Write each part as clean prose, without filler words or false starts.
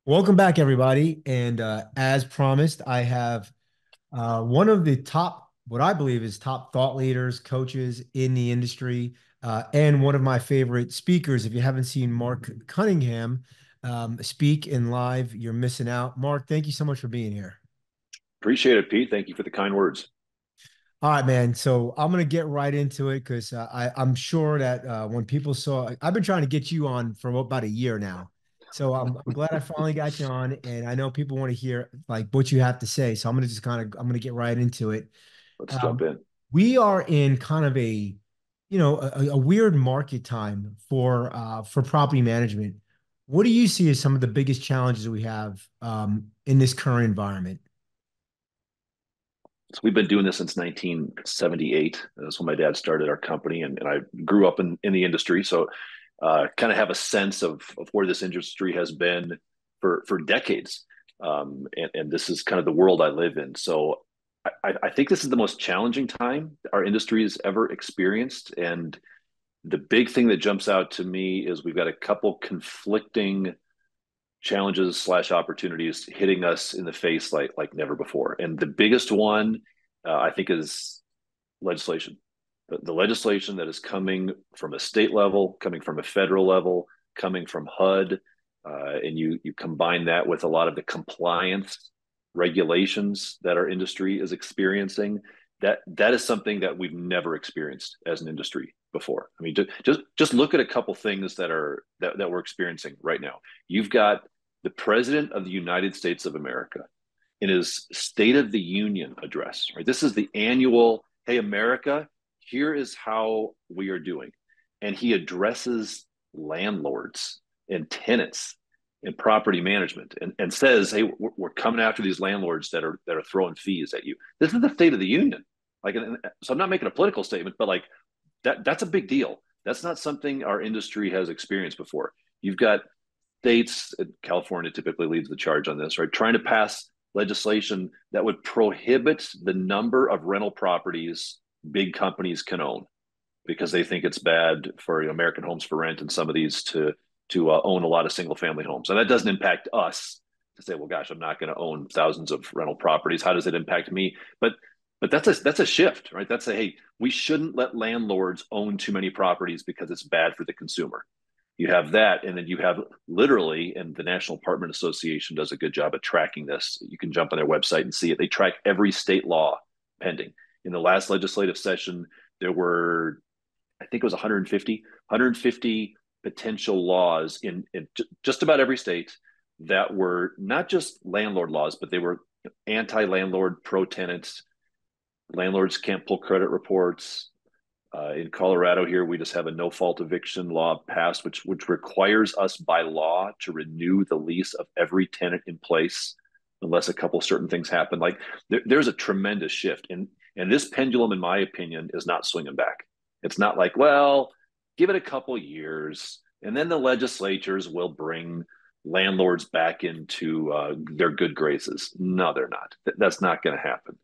Welcome back, everybody. And as promised, I have one of the top, what I believe is top thought leaders, coaches in the industry, and one of my favorite speakers. If you haven't seen Marc Cunningham speak in live, you're missing out. Marc, thank you so much for being here. Appreciate it, Pete. Thank you for the kind words. All right, man. So I'm gonna get right into it because I'm sure that when people saw, I've been trying to get you on for about a year now. So I'm glad I finally got you on, and I know people want to hear like what you have to say. So I'm gonna get right into it. Let's jump Um, in. we are in kind of a weird market time for property management. What do you see as some of the biggest challenges we have in this current environment? So we've been doing this since 1978. That's when my dad started our company, and I grew up in the industry. So kind of have a sense of where this industry has been for decades. And this is kind of the world I live in. So I think this is the most challenging time our industry has ever experienced. And the big thing that jumps out to me is we've got a couple conflicting challenges slash opportunities hitting us in the face like never before. And the biggest one, I think, is legislation. The legislation that is coming from a state level, coming from a federal level, coming from HUD, and you combine that with a lot of the compliance regulations that our industry is experiencing. That is something that we've never experienced as an industry before. I mean, just look at a couple things that we're experiencing right now. You've got the President of the United States of America in his State of the Union address, right? This is the annual, hey, America, here is how we are doing. And he addresses landlords and tenants and property management and says, hey, we're coming after these landlords that are throwing fees at you. This is the State of the Union. Like, so I'm not making a political statement, but like that's a big deal. That's not something our industry has experienced before. You've got states, California typically leads the charge on this, right? Trying to pass legislation that would prohibit the number of rental properties big companies can own because they think it's bad for American Homes for Rent and some of these to own a lot of single family homes. And that doesn't impact us to say, well, gosh, I'm not going to own thousands of rental properties. How does it impact me? But that's a shift, right? That's a hey, we shouldn't let landlords own too many properties because it's bad for the consumer. You have that, and then you have literally, and the National Apartment Association does a good job at tracking this. You can jump on their website and see it. They track every state law pending. In the last legislative session, there were, I think it was 150 potential laws in just about every state that were not just landlord laws, but they were anti-landlord, pro-tenants. Landlords can't pull credit reports. In Colorado here, we just have a no-fault eviction law passed, which requires us by law to renew the lease of every tenant in place unless a couple certain things happen. Like there's a tremendous shift, and this pendulum, in my opinion, is not swinging back. It's not like, well, give it a couple years, and then the legislatures will bring landlords back into their good graces. No, they're not. That's not going to happen.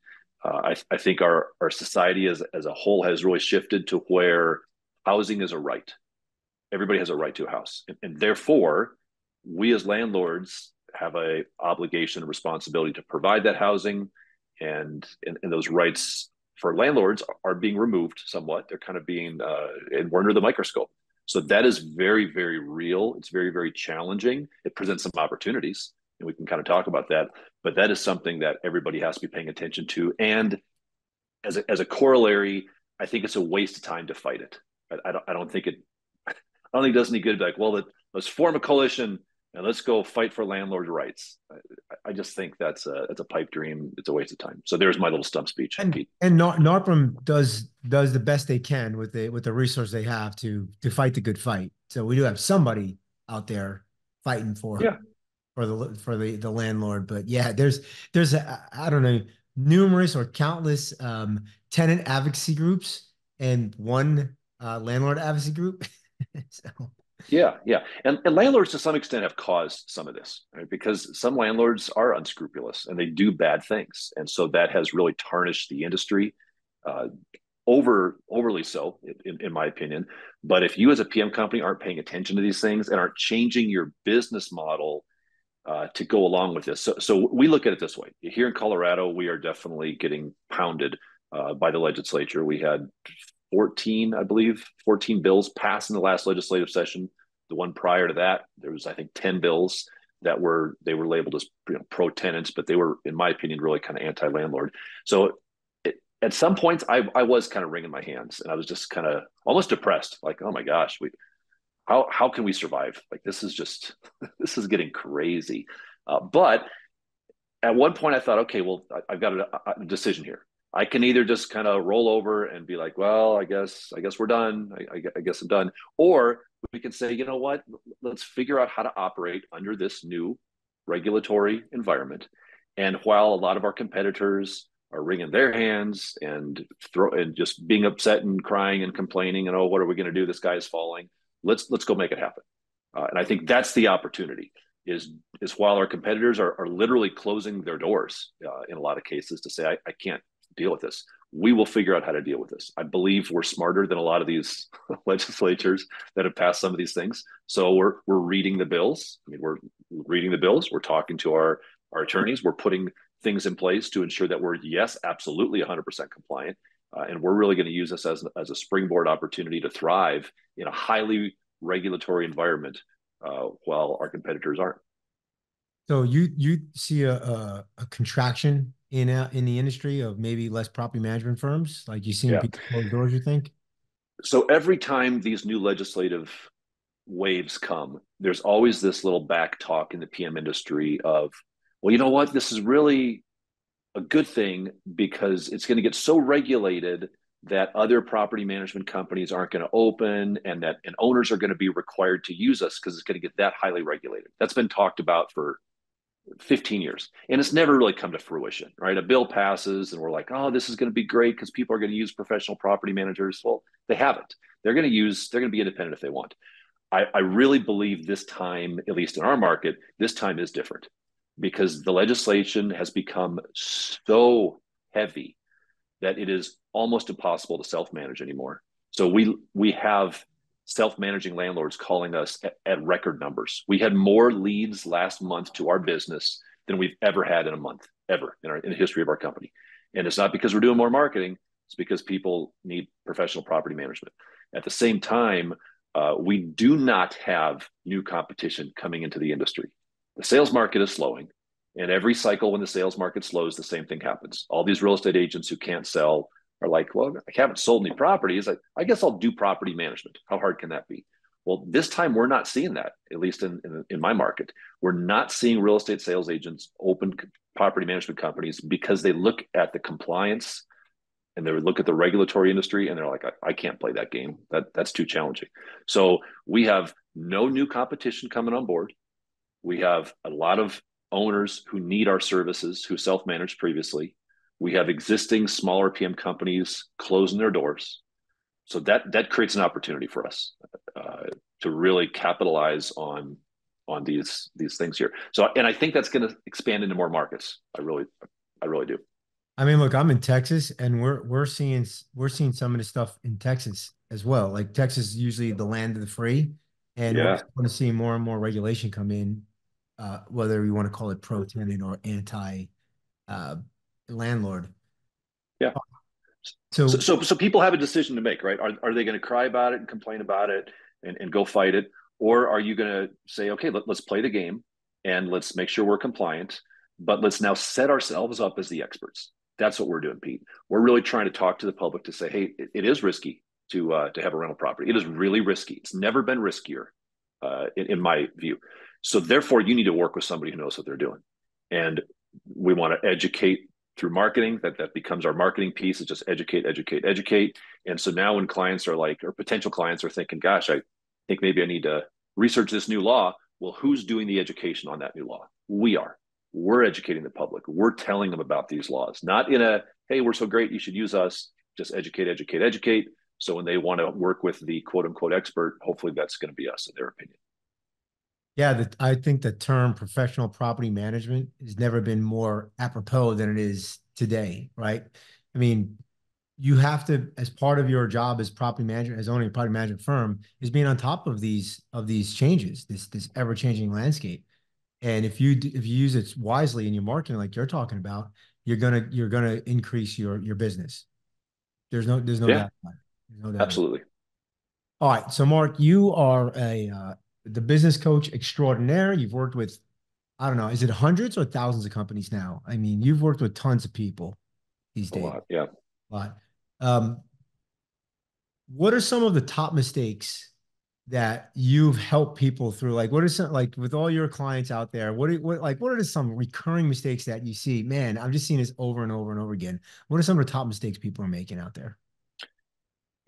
I think our society as a whole has really shifted to where housing is a right. Everybody has a right to a house, and therefore, we as landlords have a obligation and responsibility to provide that housing, and those rights for landlords are being removed somewhat. They're kind of being and we're under the microscope. So that is very, very real. It's very, very challenging. It presents some opportunities, and we can kind of talk about that. But that is something that everybody has to be paying attention to. And as a corollary, I think it's a waste of time to fight it. I don't think I don't think it does any good. Like, well, let's form a coalition and let's go fight for landlord rights. I just think that's a pipe dream. It's a waste of time. So there's my little stump speech, And Pete. NARPM does the best they can with the resource they have to fight the good fight. So we do have somebody out there fighting Yeah, for the landlord. But yeah, there's I don't know, numerous or countless tenant advocacy groups and one landlord advocacy group. So yeah, and landlords to some extent have caused some of this, right? Because some landlords are unscrupulous and they do bad things, and so that has really tarnished the industry, uh, overly so, in my opinion. But if you as a PM company aren't paying attention to these things and aren't changing your business model to go along with this. So we look at it this way. Here in Colorado, we are definitely getting pounded by the legislature. We had 14, I believe, 14 bills passed in the last legislative session. The one prior to that, there was, I think, 10 bills that they were labeled as pro tenants, but they were, in my opinion, really kind of anti landlord. So at some points, I was kind of wringing my hands, and I was just kind of almost depressed, like, oh my gosh, how can we survive? Like this is just this is getting crazy. But at one point, I thought, okay, well, I've got a decision here. I can either just kind of roll over and be like, well, I guess we're done. I guess I'm done. Or we can say, you know what? Let's figure out how to operate under this new regulatory environment. And while a lot of our competitors are wringing their hands and just being upset and crying and complaining and, oh, what are we going to do? This guy is falling. Let's go make it happen. And I think that's the opportunity is while our competitors are literally closing their doors in a lot of cases to say, I can't deal with this. We will figure out how to deal with this. I believe we're smarter than a lot of these legislatures that have passed some of these things. So we're reading the bills. I mean, we're reading the bills. We're talking to our attorneys. We're putting things in place to ensure that we're, yes, absolutely 100% compliant. And we're really going to use this as a springboard opportunity to thrive in a highly regulatory environment while our competitors aren't. So you see a contraction in the industry of maybe less property management firms, like you seeing Yeah. people close doors, you think? So every time these new legislative waves come, there's always this little back talk in the PM industry of, well, you know what? This is really a good thing because it's going to get so regulated that other property management companies aren't going to open and owners are going to be required to use us because it's going to get that highly regulated. That's been talked about for 15 years and it's never really come to fruition, right? A bill passes and we're like, oh, this is going to be great because people are going to use professional property managers. Well, they haven't. They're going to be independent if they want. I really believe this time, at least in our market, this time is different because the legislation has become so heavy that it is almost impossible to self-manage anymore. So we have self-managing landlords calling us at record numbers. We had more leads last month to our business than we've ever had in a month, ever in the history of our company. And it's not because we're doing more marketing, it's because people need professional property management. At the same time, we do not have new competition coming into the industry. The sales market is slowing. And every cycle when the sales market slows, the same thing happens. All these real estate agents who can't sell are like, well, I haven't sold any properties. I guess I'll do property management. How hard can that be? Well, this time we're not seeing that, at least in my market. We're not seeing real estate sales agents open property management companies because they look at the compliance and they look at the regulatory industry and they're like, I can't play that game. That's too challenging. So we have no new competition coming on board. We have a lot of owners who need our services who self-managed previously. We have existing smaller PM companies closing their doors. So that creates an opportunity for us to really capitalize on these things here. So and I think that's going to expand into more markets. I really do. I mean, look, I'm in Texas, and we're seeing some of the stuff in Texas as well. Like Texas is usually the land of the free, and we're Yeah. going to see more and more regulation come in, whether you want to call it pro tenant or anti uh, landlord. Yeah. So, So so, so people have a decision to make, right? Are they going to cry about it and complain about it and go fight it? Or are you going to say, okay, let's play the game and let's make sure we're compliant, but let's now set ourselves up as the experts. That's what we're doing, Pete. We're really trying to talk to the public to say, hey, it is risky to have a rental property. It is really risky. It's never been riskier, in my view. So therefore, you need to work with somebody who knows what they're doing. And we want to educate through marketing. That becomes our marketing piece. Is just educate, educate, educate. And so now when clients are like, or potential clients are thinking, gosh, I think maybe I need to research this new law. Well, who's doing the education on that new law? We are. We're educating the public. We're telling them about these laws, not in a, hey, we're so great, you should use us. Just educate, educate, educate. So when they want to work with the quote unquote expert, hopefully that's going to be us in their opinion. yeah, I think the term professional property management has never been more apropos than it is today, right? I mean, you have to, as part of your job as property manager, as owning a property management firm, is being on top of these changes, this ever changing landscape. And if you use it wisely in your marketing, like you're talking about, you're gonna increase your business. There's no Yeah, doubt about it. There's no doubt about it. absolutely. All right. So Mark, you are the business coach extraordinaire. You've worked with, I don't know, is it hundreds or thousands of companies now? I mean, you've worked with tons of people these A days. lot. Yeah. A lot. Um, what are some of the top mistakes that you've helped people through? Like, what are some, like, with all your clients out there? What are some recurring mistakes that you see? Man, I've just seen this over and over and over again. What are some of the top mistakes people are making out there?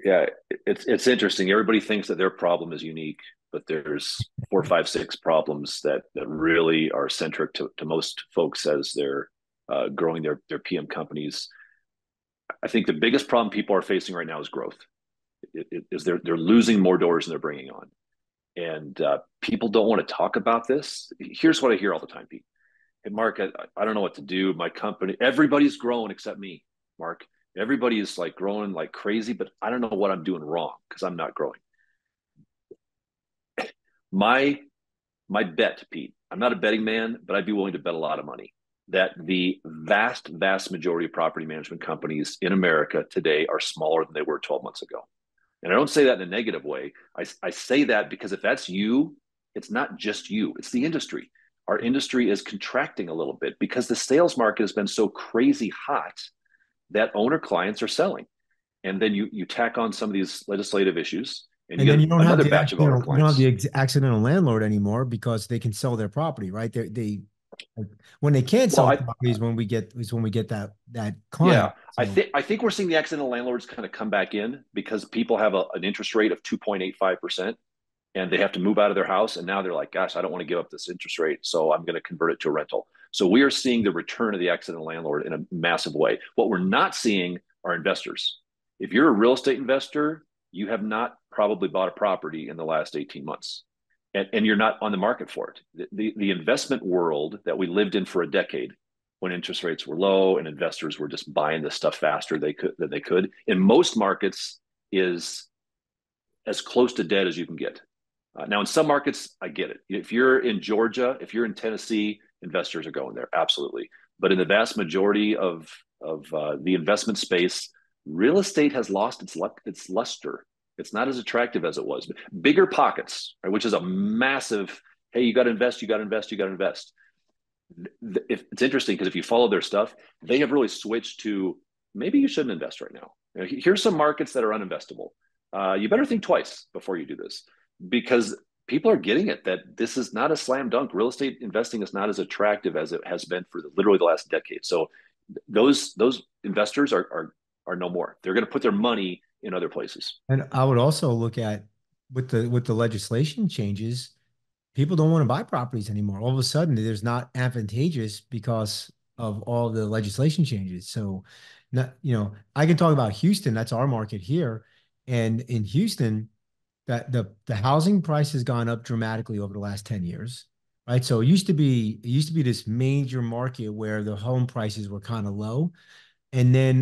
Yeah, it's interesting. Everybody thinks that their problem is unique, but there's four, five, six problems that really are centric to most folks as they're growing their PM companies. I think the biggest problem people are facing right now is growth. Is they're losing more doors than they're bringing on, and people don't want to talk about this. Here's what I hear all the time, Pete. Hey, Mark, I don't know what to do. My company, everybody's growing except me, Mark. Everybody is like growing like crazy, but I don't know what I'm doing wrong because I'm not growing. My my bet, Pete, I'm not a betting man, but I'd be willing to bet a lot of money that the vast majority of property management companies in America today are smaller than they were 12 months ago. And I don't say that in a negative way. I say that because if that's you, it's not just you, it's the industry. Our industry is contracting a little bit because the sales market has been so crazy hot that owner clients are selling. And then you tack on some of these legislative issues and And you then get you don't have another the batch of owner accidental, you don't have the clients. accidental landlord anymore because they can sell their property, right? Like, when they can't Well, sell I properties when we get that Yeah, client. I So think I think we're seeing the accidental landlords kind of come back in because people have an interest rate of 2.85%, and they have to move out of their house, and now they're like, gosh, I don't want to give up this interest rate, so I'm going to convert it to a rental. So we are seeing the return of the accidental landlord in a massive way. What we're not seeing are investors. If you're a real estate investor, you have not probably bought a property in the last 18 months. And you're not on the market for it. The investment world that we lived in for a decade when interest rates were low and investors were just buying this stuff faster than they could in most markets is as close to dead as you can get. Now, in some markets, I get it. If you're in Georgia, if you're in Tennessee, investors are going there, absolutely. But in the vast majority of the investment space, real estate has lost its luster. It's not as attractive as it was. Bigger pockets, right, which is a massive. Hey, you got to invest. You got to invest. You got to invest. If it's interesting because if you follow their stuff, they have really switched to maybe you shouldn't invest right now. Here's some markets that are uninvestable. You better think twice before you do this because people are getting it that this is not a slam dunk. Real estate investing is not as attractive as it has been for literally the last decade. So those investors are no more. They're going to put their money in other places. and I would also look at with the legislation changes, people don't want to buy properties anymore. All of a sudden, there's not advantageous because of all the legislation changes. So, not, I can talk about Houston. That's our market here. And in Houston, that the housing price has gone up dramatically over the last 10 years, right? So it used to be this major market where the home prices were kind of low. And then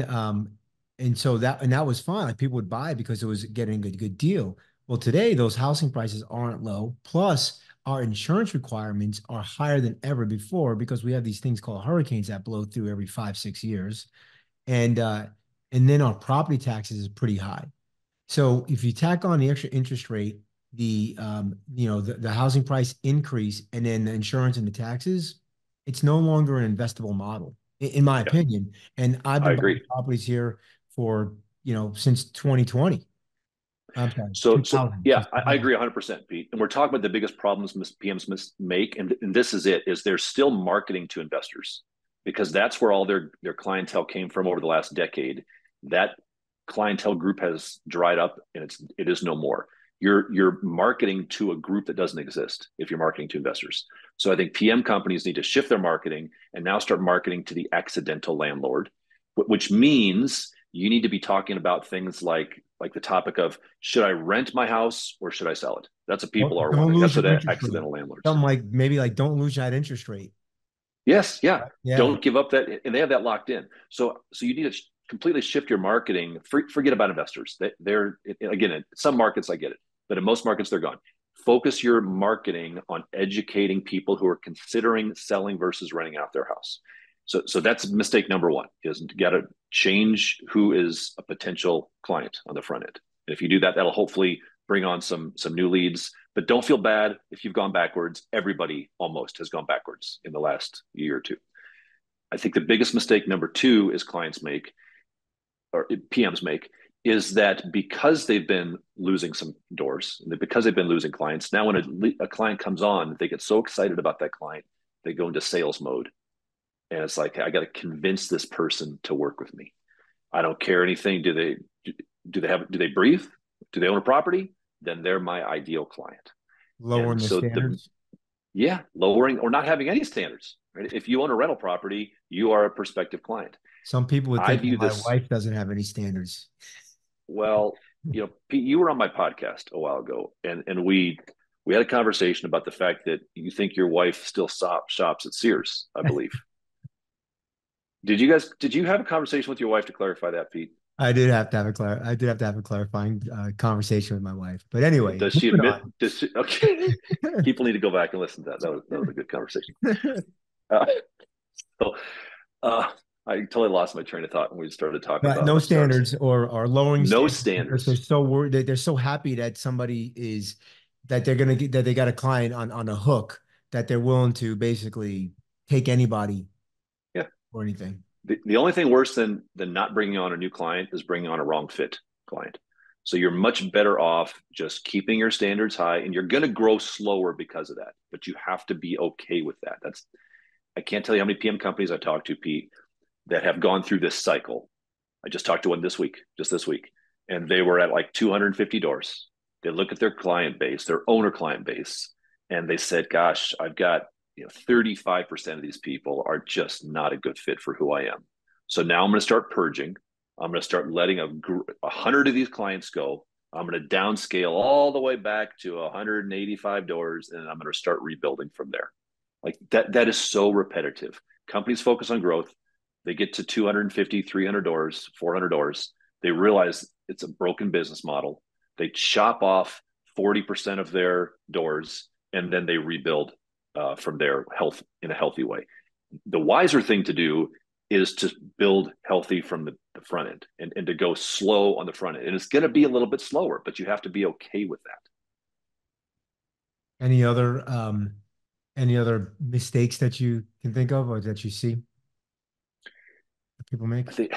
that was fine. Like people would buy because it was getting a good deal. Well, today those housing prices aren't low. Plus, our insurance requirements are higher than ever before because we have these things called hurricanes that blow through every 5, 6 years. And uh, and then our property taxes is pretty high. So if you tack on the extra interest rate, the housing price increase, and then the insurance and the taxes, it's no longer an investable model, in my Yeah, opinion. And I've I been buying agree. properties here for, since 2020. I'm sorry, So 2000, yeah, since I 2000. agree 100%, Pete. And we're talking about the biggest problems PMs make, and this is it: is they're still marketing to investors because that's where all their clientele came from over the last decade. That clientele group has dried up, and it is no more. You're marketing to a group that doesn't exist if you're marketing to investors. So I think PM companies need to shift their marketing and now start marketing to the accidental landlord, which means you need to be talking about things like the topic of should I rent my house or should I sell it? That's what people are Don't wanting. lose That's what your the interest rate. accidental landlords. Something like maybe like don't lose that interest rate. Yes, yeah. Yeah. Don't give up that, and they have that locked in. So you need to completely shift your marketing. Forget about investors. They're again in some markets I get it, but in most markets they're gone. focus your marketing on educating people who are considering selling versus renting out their house. So that's mistake number one, is you got to change who is a potential client on the front end. And if you do that, that'll hopefully bring on some new leads. But don't feel bad if you've gone backwards. Everybody almost has gone backwards in the last year or two. I think the biggest mistake number two is clients make, or PMs make, is that because they've been losing some doors, because they've been losing clients, now when a client comes on, they get so excited about that client, they go into sales mode. And it's like, I got to convince this person to work with me. I don't care anything. Do they breathe? Do they own a property? Then they're my ideal client. Lowering And the so standards. yeah, lowering or not having any standards. Right? If you own a rental property, you are a prospective client. Some people would I think that view my this, wife doesn't have any standards. well, Pete, you were on my podcast a while ago, and we had a conversation about the fact that you think your wife still shops at Sears, I believe. Did you have a conversation with your wife to clarify that, Pete? I did have to have a clarifying conversation with my wife. But anyway, Does she moving admit? on. Does she? Okay, people need to go back and listen to that. That was a good conversation. Uh, so uh, I totally lost my train of thought when we started talking But about no stars. standards or lowering No standards because they're standards. so worried they're so happy that somebody is that they're gonna get that they got a client on a hook that they're willing to basically take anybody Yeah. or anything. The only thing worse than not bringing on a new client is bringing on a wrong fit client. So you're much better off just keeping your standards high, and you're going to grow slower because of that. But you have to be okay with that. That's I can't tell you how many PM companies I've talked to, Pete, that have gone through this cycle. I just talked to one just this week, and they were at like 250 doors. They look at their client base, their owner client base, and they said, "Gosh, I've got 35% of these people are just not a good fit for who I am. So now I'm going to start purging. I'm going to start letting 100 of these clients go. I'm going to downscale all the way back to 185 doors, and I'm going to start rebuilding from there." Like that is so repetitive. Companies focus on growth. They get to 250, 300 doors, 400 doors. They realize it's a broken business model. They chop off 40% of their doors, and then they rebuild from their health in a healthy way. The wiser thing to do is to build healthy from the front end and to go slow on the front end. And it's going to be a little bit slower, but you have to be okay with that. Any other any other mistakes that you can think of or that you see that people make? I think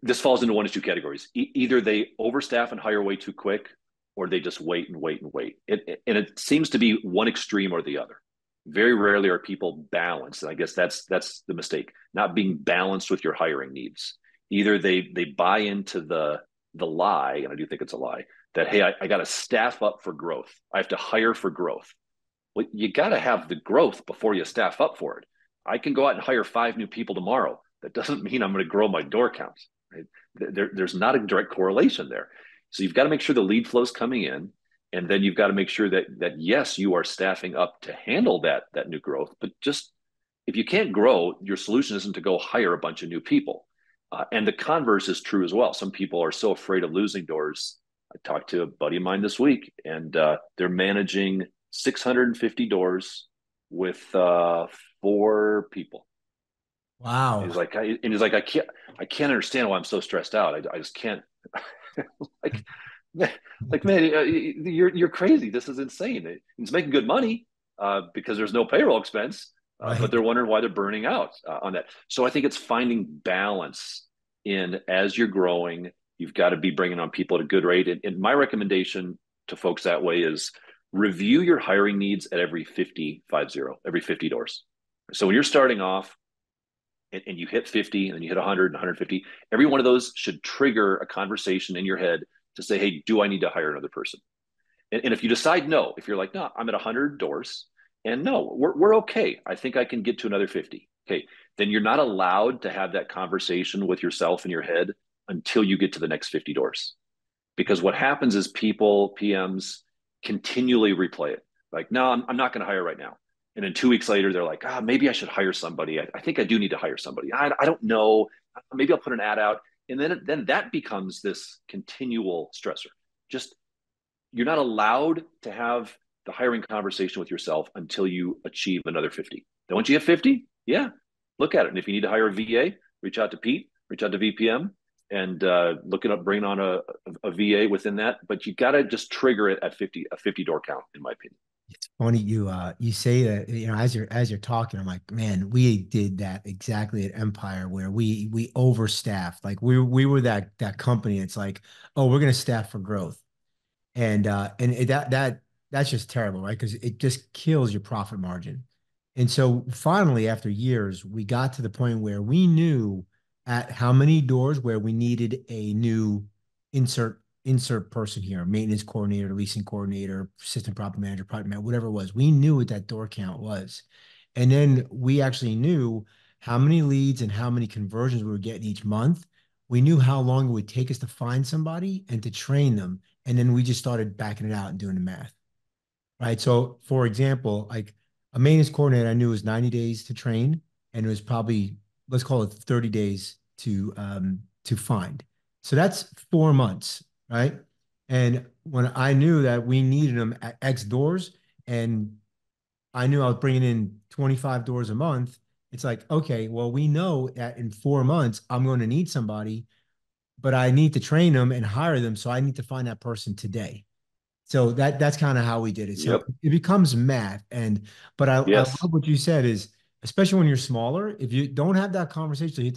this falls into one of two categories. Either they overstaff and hire way too quick, or they just wait and wait and wait. And it seems to be one extreme or the other. Very rarely are people balanced, and I guess that's the mistake. Not being balanced with your hiring needs. Either they buy into the lie, and I do think it's a lie, that hey, I got to staff up for growth. I have to hire for growth. Well, you got to have the growth before you staff up for it. I can go out and hire 5 new people tomorrow. That doesn't mean I'm going to grow my door count. Right? There's not a direct correlation there. So you've got to make sure the lead flow is coming in, and then you've got to make sure that yes, you are staffing up to handle that new growth. But just if you can't grow, your solution isn't to go hire a bunch of new people. And the converse is true as well. Some people are so afraid of losing doors. I talked to a buddy of mine this week, and they're managing 650 doors with 4 people. Wow. I can't understand why I'm so stressed out. I just can't. like, like man, you're crazy. This is insane. It's making good money because there's no payroll expense, but Right. they're wondering why they're burning out on that. So I think it's finding balance in as you're growing. You've got to be bringing on people at a good rate. And my recommendation to folks that way is review your hiring needs at every 50 doors. So when you're starting off, and you hit 50 and you hit 100 and 150, every one of those should trigger a conversation in your head to say, hey, do I need to hire another person? And if you decide no, if you're like, no, I'm at 100 doors and no, we're okay. I think I can get to another 50. Okay. Then you're not allowed to have that conversation with yourself in your head until you get to the next 50 doors. Because what happens is people, PMs, continually replay it. Like, no, I'm not going to hire right now. And then 2 weeks later, they're like, maybe I should hire somebody. I think I do need to hire somebody. I don't know. Maybe I'll put an ad out. And then that becomes this continual stressor. Just you're not allowed to have the hiring conversation with yourself until you achieve another 50. Then once you have 50, yeah, look at it. And if you need to hire a VA, reach out to Pete, reach out to VPM, and look it up, bring on a VA within that. But you got to just trigger it at 50, a 50 door count, in my opinion. It's funny you say that, as you're talking, I'm like, man, we did that exactly at Empire where we overstaffed. Like we were that company. It's like, oh, we're gonna staff for growth. That's just terrible, right? Because it just kills your profit margin. And so finally, after years, we got to the point where we knew at how many doors where we needed a new insert person here, maintenance coordinator, leasing coordinator, assistant property manager, project manager, whatever it was. We knew what that door count was. And then we actually knew how many leads and how many conversions we were getting each month. We knew how long it would take us to find somebody and to train them. And then we just started backing it out and doing the math, right? So, for example, like a maintenance coordinator, I knew was 90 days to train, and it was probably, let's call it 30 days to find. So that's 4 months, right? And when I knew that we needed them at X doors, and I knew I was bringing in 25 doors a month, it's like, okay, well, we know that in 4 months I'm going to need somebody, but I need to train them and hire them. So I need to find that person today. So that's kind of how we did it. So Yep. it becomes math. But I love Yes. what you said is, especially when you're smaller, if you don't have that conversation, so you hit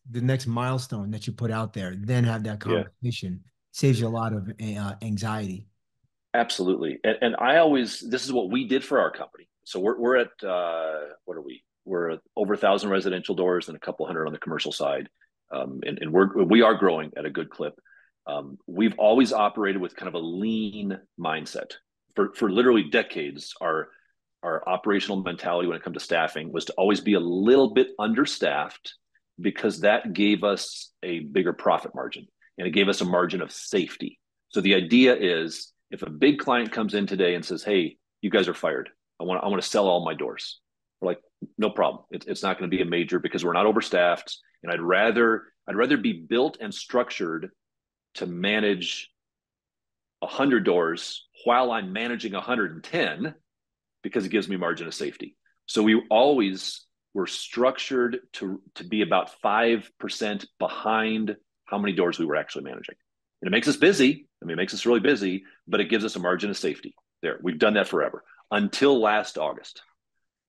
the next milestone that you put out there, then have that Yeah. conversation. Saves you a lot of anxiety. Absolutely. And I always, this is what we did for our company. So we're at, what are we? We're at over 1,000 residential doors and a couple hundred on the commercial side. And we are growing at a good clip. We've always operated with kind of a lean mindset for literally decades. Our operational mentality when it comes to staffing was to always be a little bit understaffed because that gave us a bigger profit margin and it gave us a margin of safety. So the idea is if a big client comes in today and says, "Hey, you guys are fired. I want to sell all my doors." We're like, "No problem. It's not going to be a major because we're not overstaffed, and I'd rather be built and structured to manage 100 doors while I'm managing 110 because it gives me margin of safety." So we always were structured to be about 5% behind how many doors we were actually managing. And it makes us busy. I mean, it makes us really busy, but it gives us a margin of safety there. We've done that forever until last August.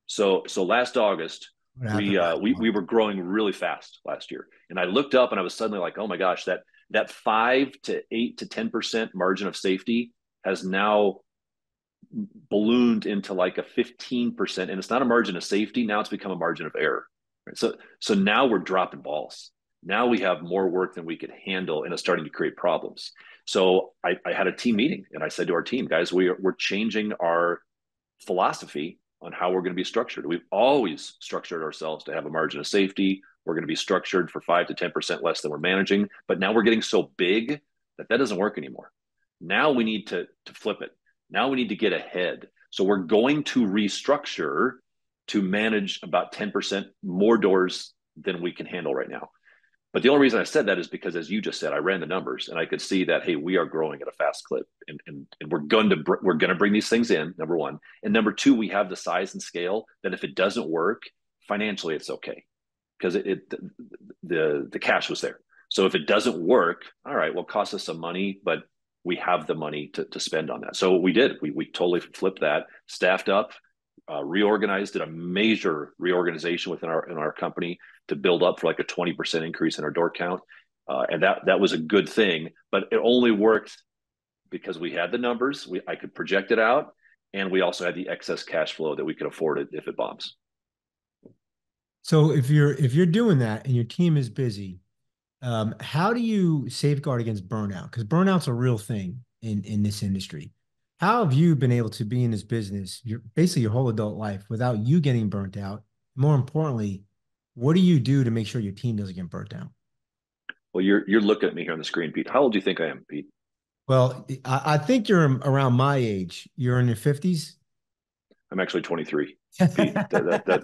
So last August, What happened we, uh, last we month? we were growing really fast last year, and I looked up and I was suddenly like, oh my gosh, that 5 to 8 to 10% margin of safety has now ballooned into like a 15%, and it's not a margin of safety. Now it's become a margin of error. Right? So now we're dropping balls. Now we have more work than we could handle, and it's starting to create problems. So I had a team meeting, and I said to our team, guys, we're changing our philosophy on how we're going to be structured. We've always structured ourselves to have a margin of safety. We're going to be structured for 5 to 10% less than we're managing, but now we're getting so big that doesn't work anymore. Now we need to flip it. Now we need to get ahead. So we're going to restructure to manage about 10% more doors than we can handle right now. But the only reason I said that is because, as you just said, I ran the numbers and I could see that, hey, we are growing at a fast clip, and we're going to bring these things in. Number one, and number two, we have the size and scale that if it doesn't work financially, it's okay because the cash was there. So if it doesn't work, all right, well, it costs us some money, but we have the money to spend on that. So we did. We totally flipped that, staffed up, reorganized, did a major reorganization within our company to build up for like a 20% increase in our door count. And that was a good thing, but it only worked because we had the numbers, I could project it out, and we also had the excess cash flow that we could afford it if it bombs. So if you're doing that and your team is busy, how do you safeguard against burnout? Because burnout's a real thing in this industry. How have you been able to be in this business, basically your whole adult life, without you getting burnt out? More importantly, what do you do to make sure your team doesn't get burnt out? Well, you're looking at me here on the screen, Pete. How old do you think I am, Pete? Well, I think you're around my age. You're in your 50s. I'm actually 23, Pete.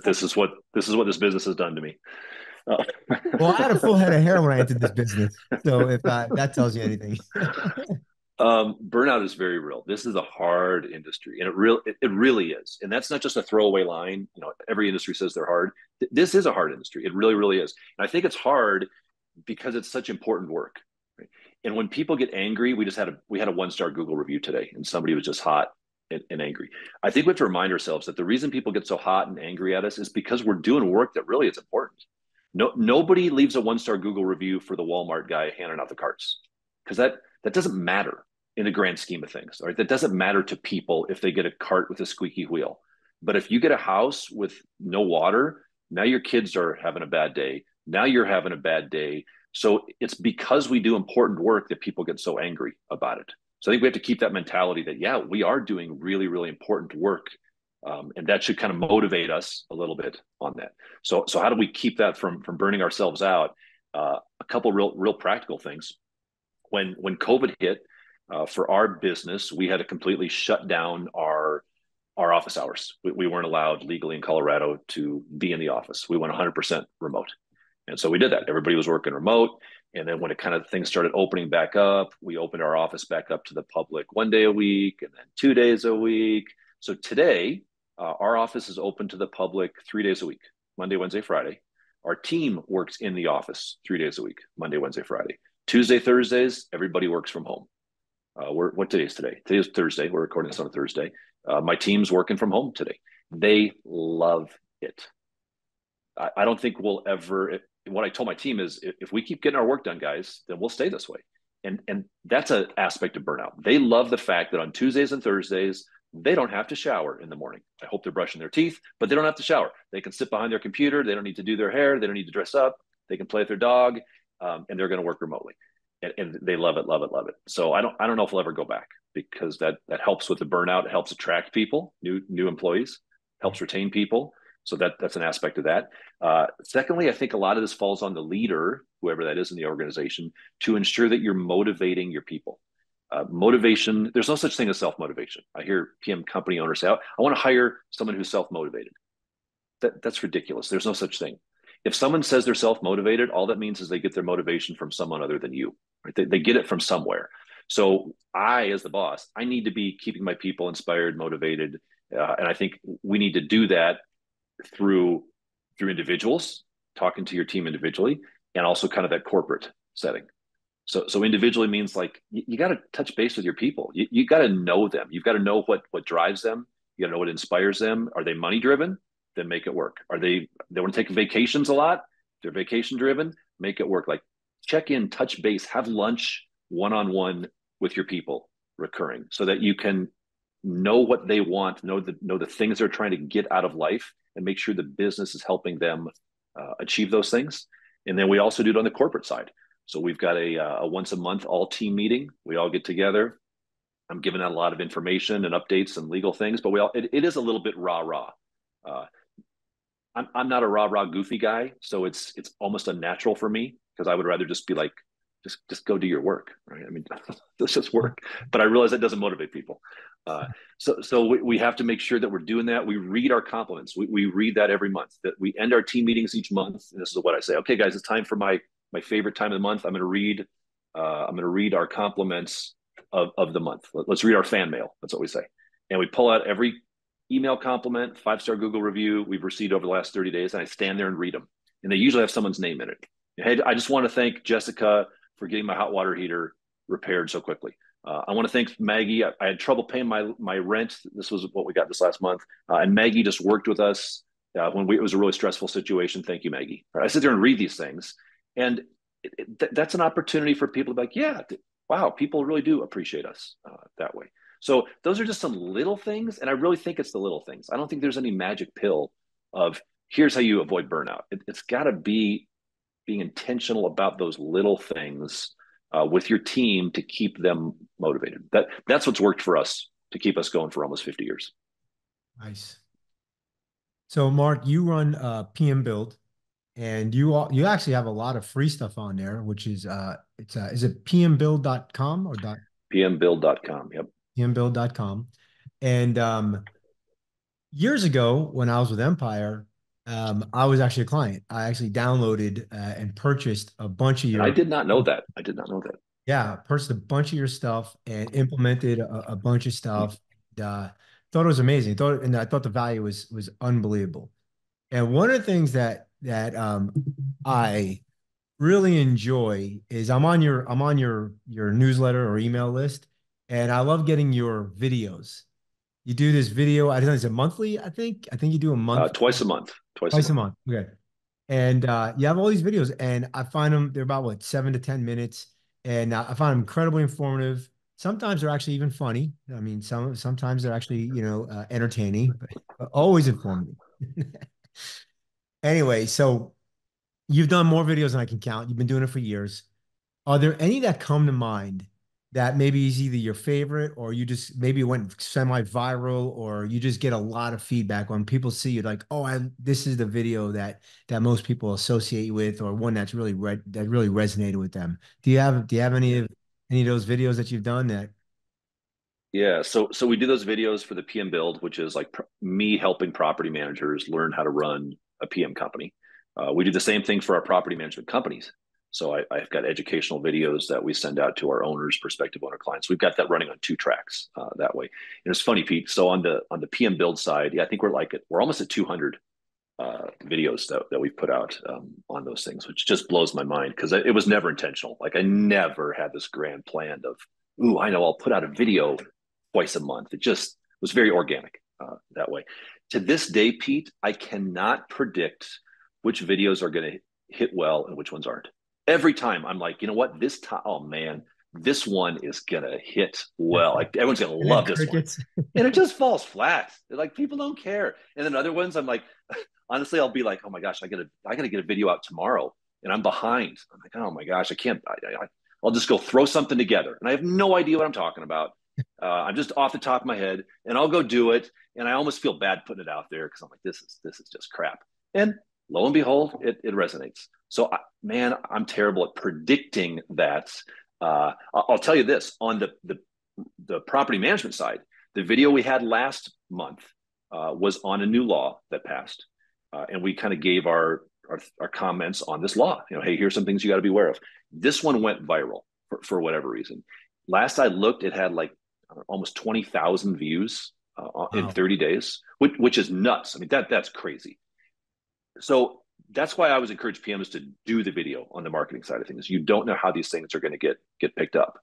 This is what this business has done to me. Uh, Well, I had a full head of hair when I entered this business. So if that tells you anything. Burnout is very real. This is a hard industry, and it really is. And that's not just a throwaway line. Every industry says they're hard. This is a hard industry. It really, really is. And I think it's hard because it's such important work. Right? And when people get angry, we had a 1-star Google review today, and somebody was just hot and angry. I think we have to remind ourselves that the reason people get so hot and angry at us is because we're doing work that really is important. Nobody leaves a 1-star Google review for the Walmart guy handing out the carts, because that doesn't matter in the grand scheme of things. Right? That doesn't matter to people if they get a cart with a squeaky wheel. But if you get a house with no water, now your kids are having a bad day. Now you're having a bad day. So it's because we do important work that people get so angry about it. So I think we have to keep that mentality that, yeah, we are doing really, really important work. And that should kind of motivate us a little bit on that. So how do we keep that from burning ourselves out? A couple real practical things. When COVID hit, for our business, we had to completely shut down our office hours. We weren't allowed legally in Colorado to be in the office. We went 100% remote. And so we did that. Everybody was working remote. And then when it kind of things started opening back up, we opened our office back up to the public 1 day a week and then 2 days a week. So today, our office is open to the public 3 days a week, Monday, Wednesday, Friday. Our team works in the office 3 days a week, Monday, Wednesday, Friday. Tuesday, Thursdays, everybody works from home. What day is today? Today is Thursday. We're recording this on a Thursday. My team's working from home today. They love it. I don't think we'll ever. What I told my team is, if we keep getting our work done, guys, then we'll stay this way. And that's an aspect of burnout. They love the fact that on Tuesdays and Thursdays they don't have to shower in the morning. I hope they're brushing their teeth, but they don't have to shower. They can sit behind their computer. They don't need to do their hair. They don't need to dress up. They can play with their dog, and they're going to work remotely. And they love it, love it, love it. So I don't know if we'll ever go back, because that helps with the burnout. It helps attract people, new employees, helps retain people. So that's an aspect of that. Secondly, I think a lot of this falls on the leader, whoever that is in the organization, to ensure that you're motivating your people. Motivation, there's no such thing as self-motivation. I hear PM company owners say, I want to hire someone who's self-motivated. That's ridiculous. There's no such thing. If someone says they're self-motivated, all that means is they get their motivation from someone other than you. Right? They get it from somewhere. So I, as the boss, I need to be keeping my people inspired, motivated. And I think we need to do that through individuals, talking to your team individually, and also kind of that corporate setting. So individually means like you got to touch base with your people. You got to know them. You've got to know what drives them. You got to know what inspires them. Are they money driven? Then make it work. Are they want to take vacations a lot? They're vacation driven. Make it work. Like check in, touch base, have lunch one-on-one with your people recurring, so that you can know what they want, know the things they're trying to get out of life, and make sure the business is helping them achieve those things. And then we also do it on the corporate side. So we've got a once a month all team meeting. We all get together. I'm giving out a lot of information and updates and legal things, but it is a little bit rah. Uh, I'm not a rah goofy guy, so it's almost unnatural for me, because I would rather just be like, just go do your work, right? I mean, let's just work. But I realize that doesn't motivate people. So we have to make sure that we're doing that. We read our compliments. We read that every month. That we end our team meetings each month, and this is what I say. Okay, guys, it's time for my favorite time of the month. I'm going to read our compliments of the month. Let's read our fan mail. That's what we say, and we pull out every email compliment, 5-star Google review we've received over the last 30 days, and I stand there and read them. And they usually have someone's name in it. Hey, I just want to thank Jessica for getting my hot water heater repaired so quickly. I want to thank Maggie. I had trouble paying my rent. This was what we got this last month. And Maggie just worked with us when it was a really stressful situation. Thank you, Maggie. I sit there and read these things. And that's an opportunity for people to be like, yeah, wow, people really do appreciate us that way. So those are just some little things. And I really think it's the little things. I don't think there's any magic pill of here's how you avoid burnout. It's got to be being intentional about those little things with your team to keep them motivated. That's what's worked for us to keep us going for almost 50 years. Nice. So, Mark, you run PM Build, and you actually have a lot of free stuff on there, which is is it pmbuild.com or pmbuild.com. Yep. pmbuild.com. And years ago, when I was with Empire, I was actually a client. I actually downloaded and purchased a bunch of And I your. did not know that. I did not know that. Yeah, purchased a bunch of your stuff and implemented a bunch of stuff. Thought it was amazing. I thought the value was unbelievable. And one of the things that I really enjoy is I'm on your newsletter or email list, and I love getting your videos. You do this video, I don't know, is it monthly? I think you do a month, Twice a month, twice a twice a month. month. Okay. And you have all these videos, and I find them, they're about what, 7 to 10 minutes. And I find them incredibly informative. Sometimes they're actually even funny. I mean, sometimes they're actually, entertaining, but always informative. Anyway, so you've done more videos than I can count. You've been doing it for years. Are there any that come to mind that maybe is either your favorite, or you just maybe it went semi-viral, or you just get a lot of feedback when people see you like, oh, this is the video that most people associate you with, or one that really resonated with them. Do you have Yeah. any of those videos that you've done that? Yeah, so we do those videos for the PM build, which is like me helping property managers learn how to run a PM company. We do the same thing for our property management companies. So I've got educational videos that we send out to our owners, prospective owner clients. We've got that running on two tracks that way. And it's funny, Pete. So on the PM build side, yeah, I think we're almost at 200 videos that we've put out on those things, which just blows my mind because it was never intentional. Like I never had this grand plan of, ooh, I know I'll put out a video twice a month. It just was very organic that way. To this day, Pete, I cannot predict which videos are going to hit well and which ones aren't. Every time I'm like, you know what, this time, oh man, this one is gonna hit well. Like everyone's gonna And then love this one, crickets. and it just falls flat. Like people don't care. And then other ones, I'm like, honestly, I'll be like, oh my gosh, I gotta get a video out tomorrow, and I'm behind. I'm like, oh my gosh, I can't. I'll just go throw something together, and I have no idea what I'm talking about. I'm just off the top of my head, and I'll go do it, and I almost feel bad putting it out there because I'm like, this is just crap. And lo and behold, it resonates. So, man, I'm terrible at predicting that. I'll tell you this on the property management side, the video we had last month was on a new law that passed, and we kind of gave our comments on this law. You know, hey, here's some things you got to be aware of. This one went viral for whatever reason. Last I looked, it had like almost 20,000 views in Wow. 30 days, which is nuts. I mean, that's crazy. So that's why I always encourage PMs to do the video on the marketing side of things. You don't know how these things are going to get picked up.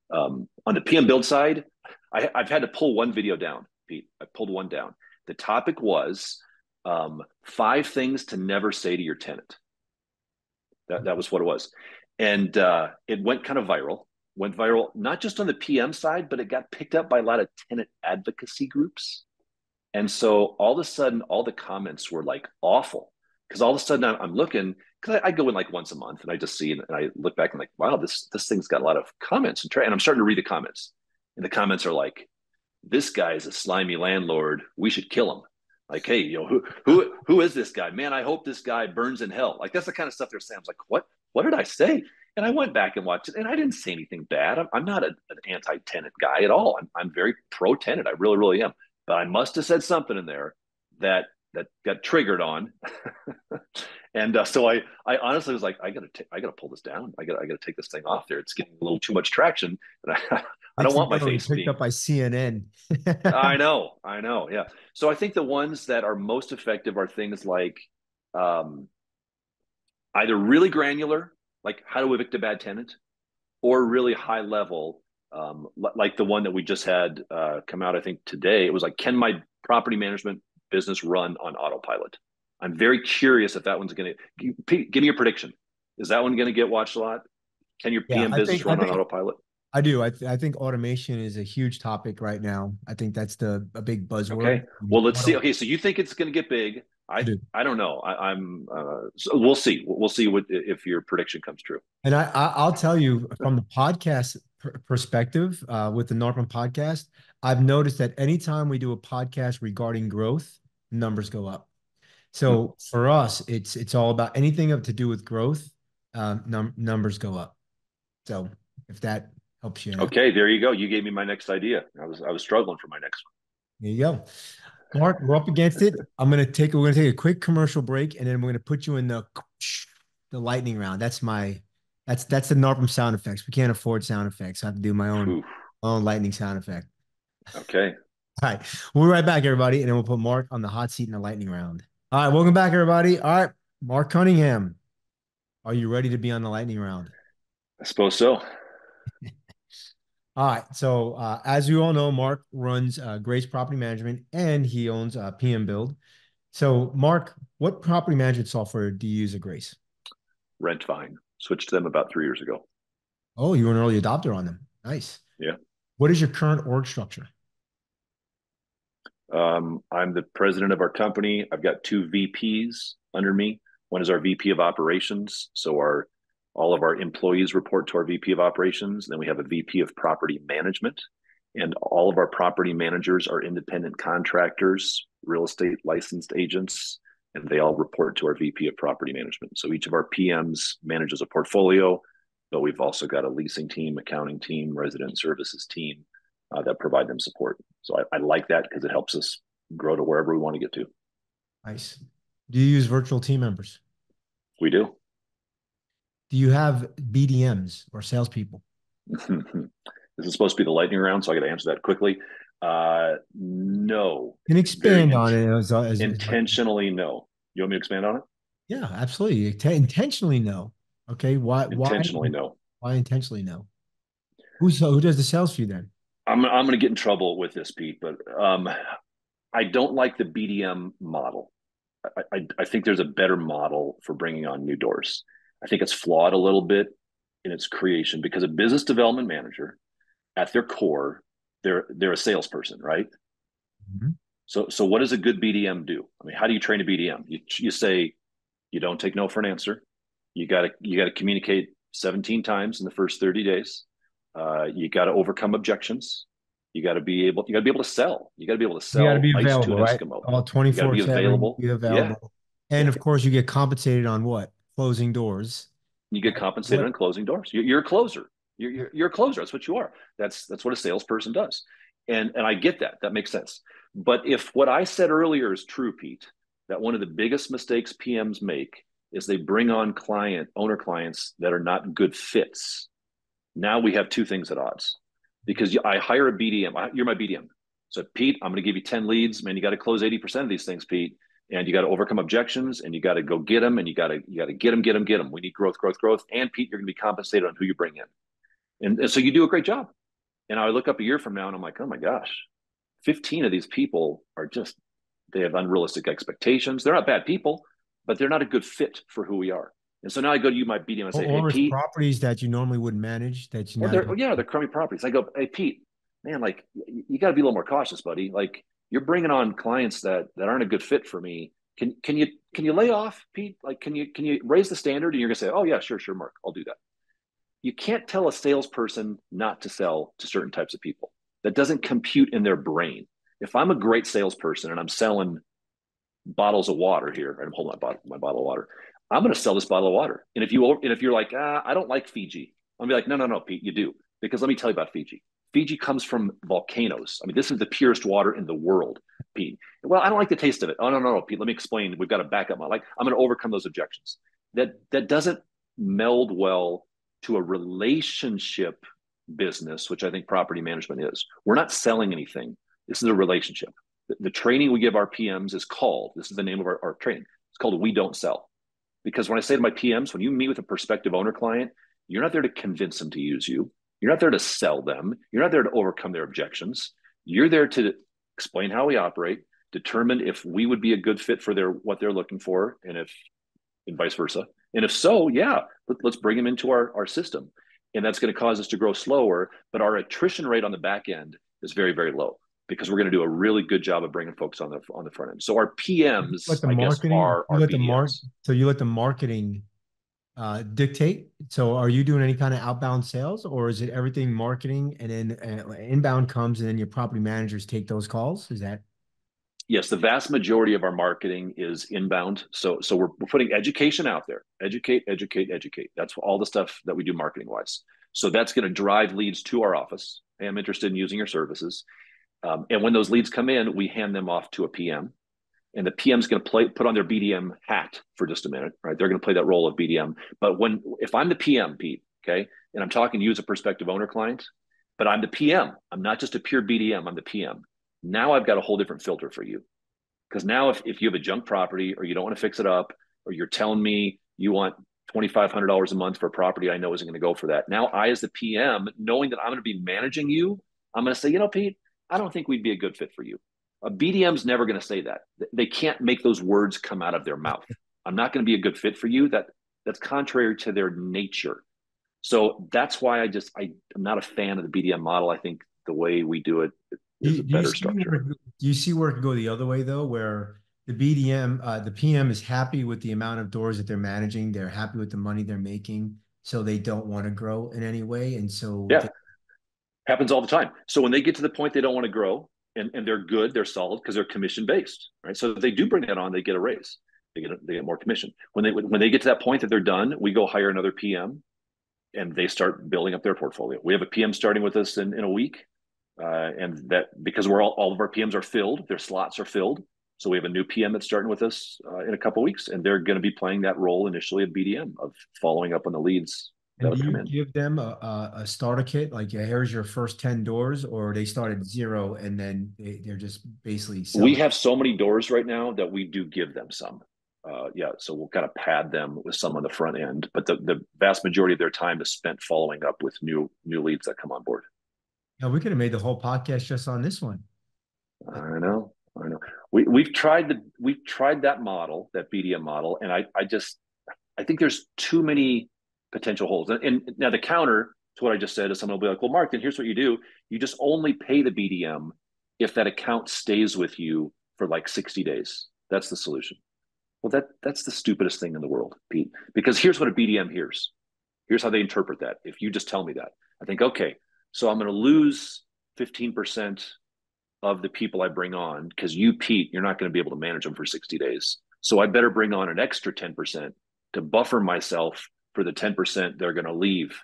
On the PM build side, I've had to pull one video down, Pete. I pulled one down. The topic was 5 things to never say to your tenant. That was what it was, and it went kind of viral. Went viral not just on the PM side, but it got picked up by a lot of tenant advocacy groups. And so all of a sudden, all the comments were like awful because all of a sudden I'm looking because I go in like once a month and I just see and I look back and like, wow, this thing's got a lot of comments and I'm starting to read the comments, and the comments are like, this guy is a slimy landlord. We should kill him. Like, hey, who is this guy? Man, I hope this guy burns in hell. Like that's the kind of stuff they're saying. I was like, what did I say? And I went back and watched it, and I didn't say anything bad. I'm not an anti-tenant guy at all. I'm very pro-tenant. I really, really am. But I must have said something in there that got triggered on, and so I honestly was like, I gotta pull this down. I gotta take this thing off there. It's getting a little too much traction, and I don't Next thing want you my know, he face picked being. up by CNN. I know, yeah. So I think the ones that are most effective are things like um, either really granular, like how to evict a bad tenant, or really high level, like the one that we just had come out, I think today. It was like, can my property management business run on autopilot? I'm very curious if that one's going to give me a prediction. Is that one going to get watched a lot? Can your Yeah, PM I business think I run on think autopilot? I do. I think automation is a huge topic right now. I think that's a big buzzword. Okay. Well, let's see. Okay, so you think it's going to get big? I I do. I don't know. So we'll see. We'll see what if your prediction comes true. And I'll tell you from the podcast perspective, with the NARPM podcast, I've noticed that anytime we do a podcast regarding growth, numbers go up. Hmm. So for us, it's all about anything to do with growth, numbers go up. So if that helps you out, Okay, there you go. You gave me my next idea. I was struggling for my next there you go. Mark, we're up against it. We're gonna take a quick commercial break, and then we're gonna put you in the lightning round. That's my That's the NARPM sound effects. We can't afford sound effects. I have to do Whew. my own lightning sound effect. Okay. All right. We'll be right back, everybody, and then we'll put Mark on the hot seat in the lightning round. All right, welcome back, everybody. All right, Marc Cunningham, are you ready to be on the lightning round? I suppose so. All right. So, as you all know, Mark runs Grace Property Management and he owns PM Build. So, Mark, what property management software do you use at Grace? Rent fine. Switched to them about 3 years ago. Oh, you were an early adopter on them. Nice. Yeah. What is your current org structure? I'm the president of our company. I've got two VPs under me. One is our VP of operations. So our all of our employees report to our VP of operations. Then we have a VP of property management. And all of our property managers are independent contractors, real estate licensed agents, and they all report to our VP of property management. So each of our PMs manages a portfolio, but we've also got a leasing team, accounting team, resident services team that provide them support. So I like that because it helps us grow to wherever we want to get to. Nice. Do you use virtual team members? We do. Do you have BDMs or salespeople? This is supposed to be the lightning round, so I got to answer that quickly. No, Can very expand on it intentionally no. You want me to expand on it? yeah, absolutely. Intentionally no. Okay. Intentionally no. Why intentionally no? Who does the sales for you then? I'm going to get in trouble with this, Pete, but I don't like the BDM model. I think there's a better model for bringing on new doors. I think it's flawed a little bit in its creation because a business development manager, at their core, they're a salesperson, right? Mhm. So what does a good BDM do? I mean, how do you train a BDM? You say you don't take no for an answer. You got to communicate 17 times in the first 30 days. You got to overcome objections. You got to be able to sell. You got to be able to You got to sell be ice to available, an right? Eskimo. All You got to be 24/7, available. be Yeah, available. And yeah. of course, you get compensated on what? Closing doors. You get compensated What? on closing doors. You're a closer. You're a closer. That's what you are. That's what a salesperson does. And I get that. That makes sense. But if what I said earlier is true, Pete, that one of the biggest mistakes PMs make is they bring on owner clients that are not good fits. Now we have two things at odds because I hire a BDM. You're my BDM. So, Pete, I'm going to give you 10 leads. Man, you got to close 80% of these things, Pete. And you got to overcome objections and you got to go get them and you got to get them. We need growth, growth, growth. And Pete, you're going to be compensated on who you bring in. And so you do a great job. And I look up a year from now and I'm like, oh my gosh, 15 of these people are just, they have unrealistic expectations. They're not bad people, but they're not a good fit for who we are. And so now I go to you, my BDM, and say, hey, Or it's Pete, properties that you normally wouldn't manage that you or now you they're crummy properties. I go, hey Pete, man, like you got to be a little more cautious, buddy. Like you're bringing on clients that aren't a good fit for me. Can you lay off, Pete? Like can you raise the standard? And you're gonna say, oh yeah, sure, Mark, I'll do that. You can't tell a salesperson not to sell to certain types of people. That doesn't compute in their brain. If I'm a great salesperson and I'm selling bottles of water here, I'm holding my bottle of water. I'm going to sell this bottle of water. And if you're like, I don't like Fiji, I'm gonna be like, no, Pete, you do, because let me tell you about Fiji. Fiji comes from volcanoes. I mean, this is the purest water in the world, Pete. Well, I don't like the taste of it. Oh no, Pete. Let me explain. We've got to back up. Like, I'm going to overcome those objections. That doesn't meld well to a relationship business, which I think property management is. We're not selling anything. This is a relationship. The training we give our PMs is called, this is the name of our training. It's called We Don't Sell. Because when I say to my PMs, when you meet with a prospective owner client, you're not there to convince them to use you. You're not there to sell them. You're not there to overcome their objections. You're there to explain how we operate, determine if we would be a good fit for what they're looking for, and vice versa. And if so, yeah, let's bring them into our system. And that's going to cause us to grow slower. But our attrition rate on the back end is very, very low because we're going to do a really good job of bringing folks on the front end. So our PMs, let the I guess, marketing, are you our let the mark, BDMs. so you let the marketing dictate. So are you doing any kind of outbound sales or is it everything marketing and then inbound comes and then your property managers take those calls? Is that Yes, the vast majority of our marketing is inbound. So we're putting education out there. Educate, educate, educate. That's all the stuff that we do marketing wise. So that's going to drive leads to our office. Hey, I'm interested in using your services. And when those leads come in, we hand them off to a PM. and the PM's going to put on their BDM hat for just a minute, right? They're going to play that role of BDM. But if I'm the PM, Pete, okay, and I'm talking to you as a prospective owner client, but I'm the PM, I'm not just a pure BDM, I'm the PM. Now I've got a whole different filter for you. Because now if you have a junk property or you don't want to fix it up, or you're telling me you want $2,500 a month for a property I know isn't going to go for that. Now I, as the PM, knowing that I'm going to be managing you, I'm going to say, Pete, I don't think we'd be a good fit for you. A BDM's never going to say that. They can't make those words come out of their mouth. I'm not going to be a good fit for you. That's contrary to their nature. So that's why I'm not a fan of the BDM model. I think the way we do it is a Do you better see where, structure. do you see where it could go the other way though, where the BDM, the PM is happy with the amount of doors that they're managing, they're happy with the money they're making, so they don't want to grow in any way, and so Yeah, they, happens all the time. So when they get to the point they don't want to grow and they're good, they're solid because they're commission based, right? So if they do bring that on, they get a raise. They get more commission. When they get to that point that they're done, we go hire another PM and they start building up their portfolio. We have a PM starting with us in a week. And that because all of our PMs are filled, their slots are filled. So we have a new PM that's starting with us in a couple of weeks, and they're going to be playing that role initially of BDM, of following up on the leads that and do have come you in. give them a starter kit, like, yeah, here's your first 10 doors, or they start at zero and then they're just basically We selling? have so many doors right now that we do give them some. Yeah, so we'll kind of pad them with some on the front end, but the vast majority of their time is spent following up with new leads that come on board. Yeah, we could have made the whole podcast just on this one. I know, I know. We've tried that model, that BDM model, and I think there's too many potential holes. And now the counter to what I just said is someone will be like, well, Mark, then here's what you do. You just only pay the BDM if that account stays with you for like 60 days. That's the solution. Well, that's the stupidest thing in the world, Pete, because here's what a BDM hears. Here's how they interpret that. If you just tell me that, I think, okay, so I'm going to lose 15% of the people I bring on because you, Pete, you're not going to be able to manage them for 60 days. So I better bring on an extra 10% to buffer myself for the 10% they're going to leave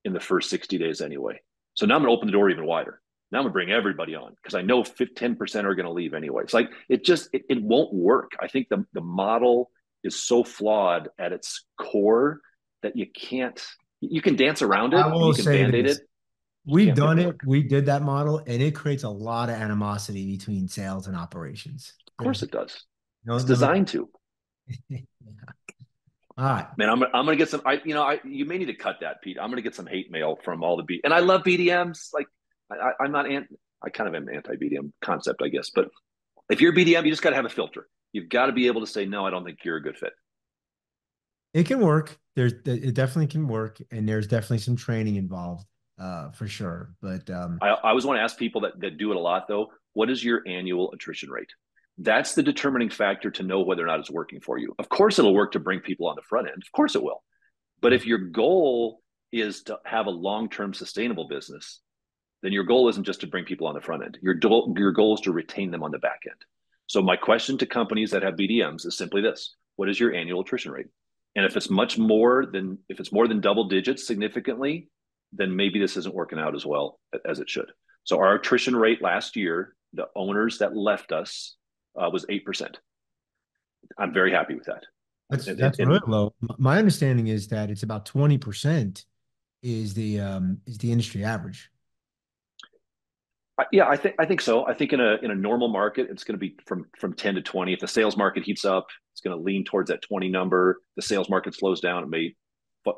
in the first 60 days anyway. So now I'm going to open the door even wider. Now I'm going to bring everybody on because I know 10% are going to leave anyway. It's like it won't work. I think the model is so flawed at its core that you can dance around I it and will you can say band-aid it. this. You We've can't make done it it. work. We did that model, and it creates a lot of animosity between sales and operations. Of course There's it does. no, It's no. designed to. All right. Man, I'm gonna get some. You may need to cut that, Pete. I'm gonna get some hate mail from all the and I love BDMs. Like, I'm not I kind of am anti BDM concept, I guess. But if you're BDM, you just got to have a filter. You've got to be able to say, no, I don't think you're a good fit. It can work. It definitely can work, and there's definitely some training involved, for sure. But I always want to ask people that do it a lot, though. What is your annual attrition rate? That's the determining factor to know whether or not it's working for you. Of course, it'll work to bring people on the front end. Of course, it will. But that's if your goal is to have a long-term sustainable business, then your goal isn't just to bring people on the front end. Your goal is to retain them on the back end. So my question to companies that have BDMs is simply this: what is your annual attrition rate? And if it's more than double digits significantly, then maybe this isn't working out as well as it should. So our attrition rate last year, the owners that left us, was 8%. I'm very happy with that. that's really low. My understanding is that it's about 20% is the industry average. Yeah, I think so. I think in a normal market, it's going to be from 10 to 20. If the sales market heats up, it's going to lean towards that 20 number. The sales market slows down, it may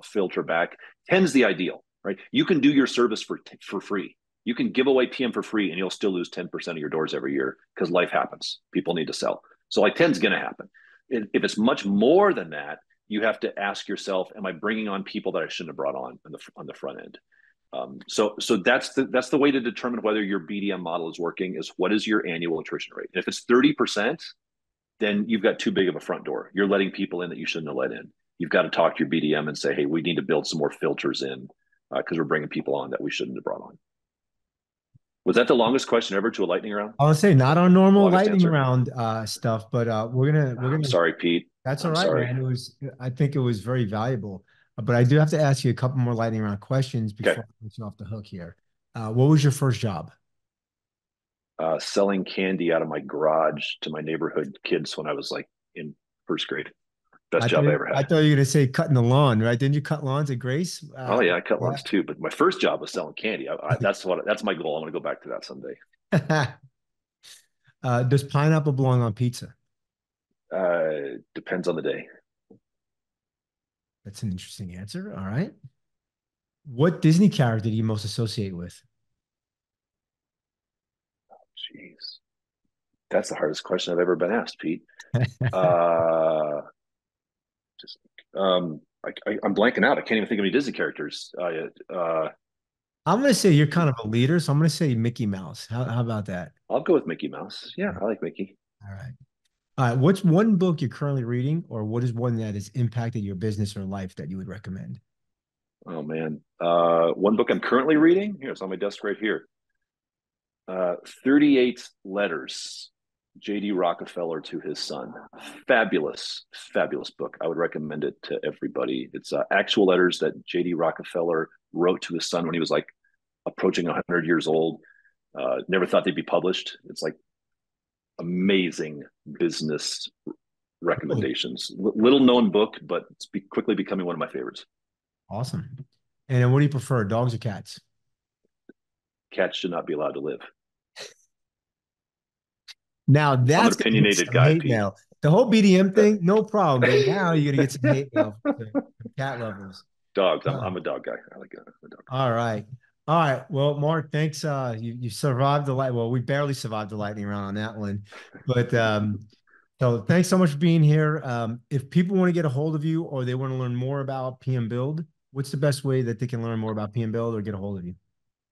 filter back. 10 is the ideal, right? You can do your service for free. You can give away PM for free, and you'll still lose 10% of your doors every year because life happens. People need to sell. So like 10 is going to happen. If it's much more than that, you have to ask yourself, am I bringing on people that I shouldn't have brought on the front end? So that's the way to determine whether your BDM model is working, is what is your annual attrition rate. And if it's 30%, then you've got too big of a front door. You're letting people in that you shouldn't have let in. You've got to talk to your BDM and say, hey, we need to build some more filters in because we're bringing people on that we shouldn't have brought on. Was that the longest question ever to a lightning round? I would say not our The normal longest lightning answer? round stuff, but we're I'm gonna. sorry, Pete. That's all I'm right, sorry. man. I think it was very valuable. But I do have to ask you a couple more lightning round questions Okay. before I let you off the hook here. What was your first job? selling candy out of my garage to my neighborhood kids when I was like in first grade. Best job I ever I had. thought you were gonna say cutting the lawn, right? Didn't you cut lawns at Grace? Oh yeah, I cut Yeah. lawns too, but my first job was selling candy. That's my goal. I'm gonna go back to that someday. Does pineapple belong on pizza? Depends on the day. That's an interesting answer. All right. What Disney character do you most associate with? Jeez, that's the hardest question I've ever been asked, Pete. Uh, just I'm blanking out. I can't even think of any Disney characters. I'm gonna say you're kind of a leader, so I'm gonna say Mickey Mouse. How about that? I'll go with Mickey Mouse. Yeah, I like Mickey. All right. All right. What's one book you're currently reading, or what is one that has impacted your business or life that you would recommend? Oh man, one book I'm currently reading. Here, it's on my desk right here. 38 Letters, J.D. Rockefeller to his son. Fabulous, fabulous book. I would recommend it to everybody. It's actual letters that J.D. Rockefeller wrote to his son when he was like approaching 100 years old. Never thought they'd be published. It's like amazing business Oh, recommendations. Little known book, but it's quickly becoming one of my favorites. awesome. And then what do you prefer, dogs or cats? Cats should not be allowed to live. Now I'm an that's gonna get opinionated some guy, hate Pete. mail. The whole BDM Uh, thing, no problem, but now you're gonna get some hate mail from cat lovers. Dogs. Uh, I'm a dog guy. I like a dog. all right. All right. Well, Mark, thanks. You survived the light. Well, we barely survived the lightning round on that one. But so thanks so much for being here. If people want to get a hold of you or they want to learn more about PM Build, what's the best way that they can learn more about PM Build or get a hold of you?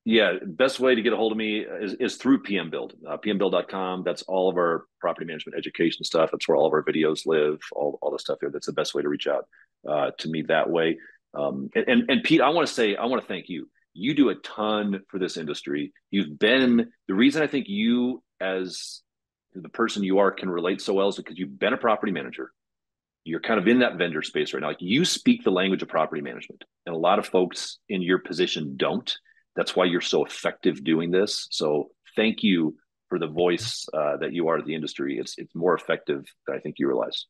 Yeah, best way to get a hold of me is through PM Build, pmbuild.com. That's all of our property management education stuff. That's where all of our videos live, all the stuff there. That's the best way to reach out to me that way. And Pete, I want to thank you. You do a ton for this industry. You've been the reason I think you, as the person you are, can relate so well is because you've been a property manager. You're kind of in that vendor space right now. Like you speak the language of property management, and a lot of folks in your position don't. That's why you're so effective doing this. So thank you for the voice that you are to the industry. It's more effective than I think you realize.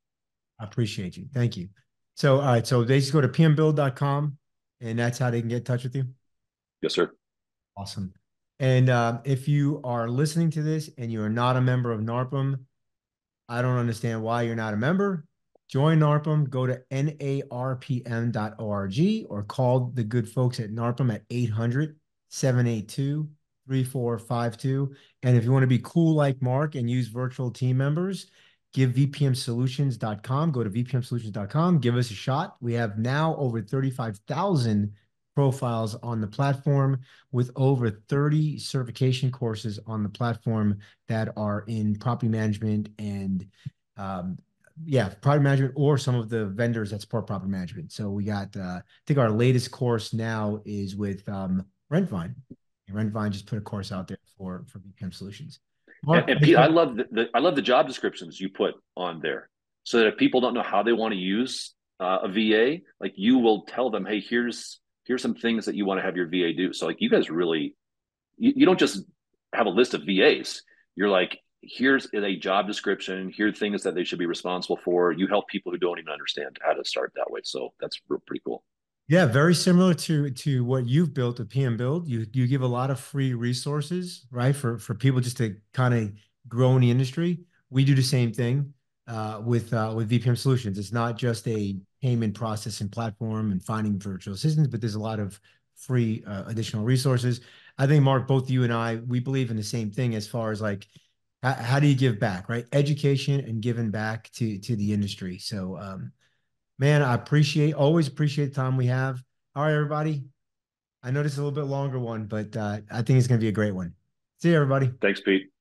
I appreciate you. Thank you. So, all right. So they just go to pmbuild.com and that's how they can get in touch with you. Yes, sir. Awesome. And if you are listening to this and you are not a member of NARPM, I don't understand why you're not a member. Join NARPM, go to narpm.org or call the good folks at NARPM at 800-782-3452. And if you want to be cool like Mark and use virtual team members, give vpmsolutions.com. Go to vpmsolutions.com, give us a shot. We have now over 35,000 profiles on the platform with over 30 certification courses on the platform that are in property management and um, yeah, property management or some of the vendors that support property management. So we got, I think our latest course now is with Rentvine. And Rentvine just put a course out there for BPM Solutions. Mark, And thanks Pete, for, I love the job descriptions you put on there, so that if people don't know how they want to use a VA, like you will tell them, hey, here's some things that you want to have your VA do. So like you guys really, you don't just have a list of VAs. You're like, here's a job description. Here are things that they should be responsible for. You help people who don't even understand how to start that way. So that's pretty cool. yeah, very similar to what you've built at PM Build. You give a lot of free resources, right, for people just to kind of grow in the industry. We do the same thing with VPM Solutions. It's not just a payment processing platform and finding virtual assistants, but there's a lot of free additional resources. I think Mark, both you and I, we believe in the same thing as far as like how do you give back, right? Education and giving back to the industry. So man, I always appreciate the time we have. All right, everybody. I know this is a little bit longer one, but I think it's going to be a great one. See you, everybody. Thanks, Pete.